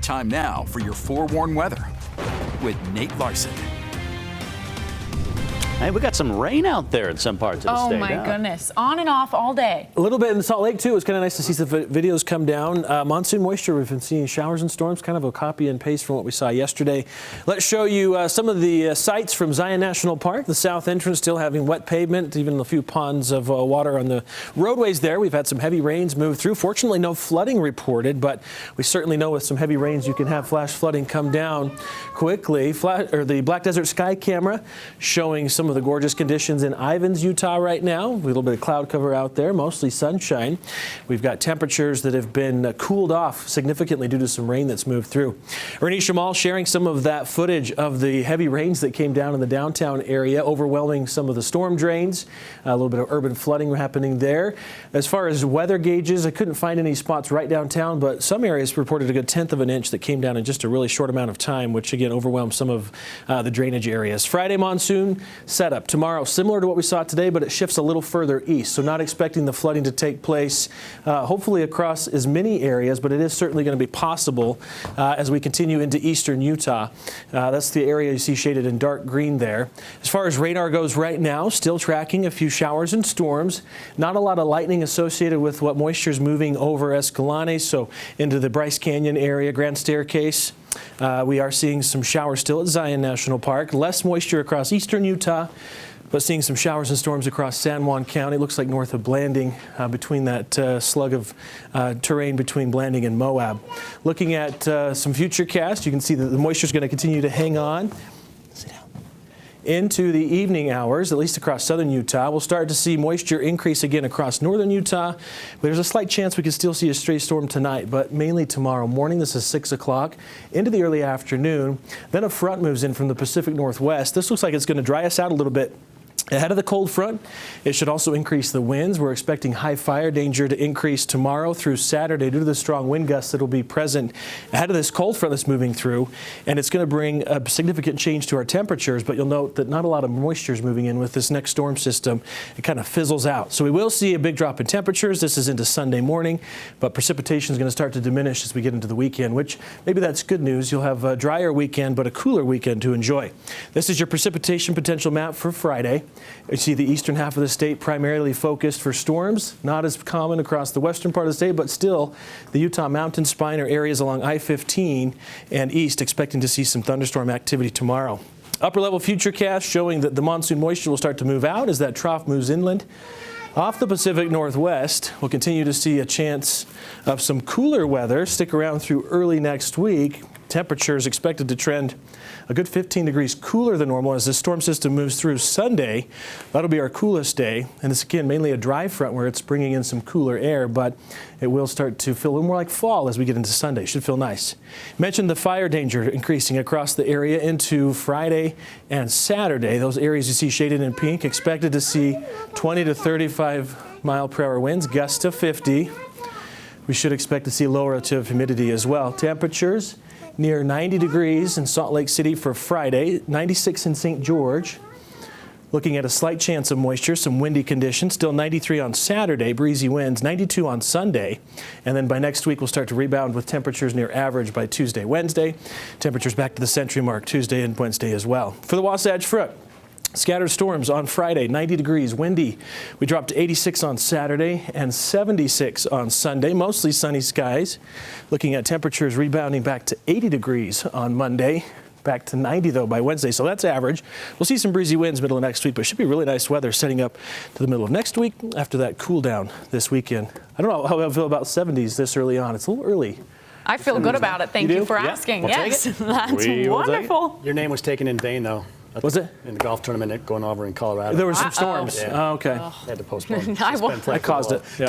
Time now for your forewarned weather with Nate Larson. Hey, we got some rain out there in some parts of the state. Oh, my goodness. On and off all day. A little bit in Salt Lake, too. It's kind of nice to see the videos come down. Monsoon moisture, we've been seeing showers and storms, kind of a copy and paste from what we saw yesterday. Let's show you some of the sights from Zion National Park. The south entrance still having wet pavement, even a few ponds of water on the roadways there. We've had some heavy rains move through. Fortunately, no flooding reported, but we certainly know with some heavy rains you can have flash flooding come down quickly. The Black Desert Sky Camera showing some of the gorgeous conditions in Ivins, Utah right now. A little bit of cloud cover out there, mostly sunshine. We've got temperatures that have been cooled off significantly due to some rain that's moved through. Ernie Shamal sharing some of that footage of the heavy rains that came down in the downtown area, overwhelming some of the storm drains. A little bit of urban flooding happening there. As far as weather gauges, I couldn't find any spots right downtown, but some areas reported a good 1/10 of an inch that came down in just a really short amount of time, which again overwhelmed some of the drainage areas. Friday monsoon setup. Tomorrow, similar to what we saw today, but it shifts a little further east, so not expecting the flooding to take place hopefully across as many areas, but it is certainly going to be possible as we continue into eastern Utah. That's the area you see shaded in dark green there. As far as radar goes right now, still tracking a few showers and storms. Not a lot of lightning associated with what moisture is moving over Escalante, so into the Bryce Canyon area, Grand Staircase. We are seeing some showers still at Zion National Park. Less moisture across eastern Utah, but seeing some showers and storms across San Juan County. Looks like north of Blanding, between that slug of terrain between Blanding and Moab. Looking at some future cast, you can see that the moisture is going to continue to hang on into the evening hours, at least across southern Utah. We'll start to see moisture increase again across northern Utah. There's a slight chance we could still see a stray storm tonight, but mainly tomorrow morning. This is 6 o'clock into the early afternoon. Then a front moves in from the Pacific Northwest. This looks like it's going to dry us out a little bit. Ahead of the cold front, it should also increase the winds. We're expecting high fire danger to increase tomorrow through Saturday due to the strong wind gusts that will be present ahead of this cold front that's moving through. And it's going to bring a significant change to our temperatures, but you'll note that not a lot of moisture is moving in with this next storm system. It kind of fizzles out. So we will see a big drop in temperatures. This is into Sunday morning, but precipitation is going to start to diminish as we get into the weekend, which maybe that's good news. You'll have a drier weekend, but a cooler weekend to enjoy. This is your precipitation potential map for Friday. You see the eastern half of the state primarily focused for storms, not as common across the western part of the state, but still the Utah mountain spine or areas along I-15 and east expecting to see some thunderstorm activity tomorrow. Upper level futurecast showing that the monsoon moisture will start to move out as that trough moves inland. Off the Pacific Northwest, we'll continue to see a chance of some cooler weather stick around through early next week. Temperatures expected to trend a good 15 degrees cooler than normal as this storm system moves through Sunday. That'll be our coolest day. And it's, again, mainly a dry front where it's bringing in some cooler air, but it will start to feel a little more like fall as we get into Sunday. Should feel nice. Mentioned the fire danger increasing across the area into Friday and Saturday. Those areas you see shaded in pink, expected to see 20 to 35 mile per hour winds, gusts to 50. We should expect to see low relative humidity as well. Temperatures near 90 degrees in Salt Lake City for Friday, 96 in St. George. Looking at a slight chance of moisture, some windy conditions, still 93 on Saturday, breezy winds, 92 on Sunday. And then by next week, we'll start to rebound with temperatures near average by Tuesday, Wednesday. Temperatures back to the century mark Tuesday and Wednesday as well. For the Wasatch Front, scattered storms on Friday, 90 degrees, windy. We dropped to 86 on Saturday and 76 on Sunday, mostly sunny skies. Looking at temperatures rebounding back to 80 degrees on Monday, back to 90 though by Wednesday, so that's average. We'll see some breezy winds middle of next week, but it should be really nice weather setting up to the middle of next week after that cool down this weekend. I don't know how I feel about 70s this early on. It's a little early. I feel good about it. Thank you for asking. We'll yes, that's wonderful. Your name was taken in vain, though. Was it? In the golf tournament going over in Colorado. There were some storms. Yeah. Oh, okay. They had to postpone. I caused it. Yeah.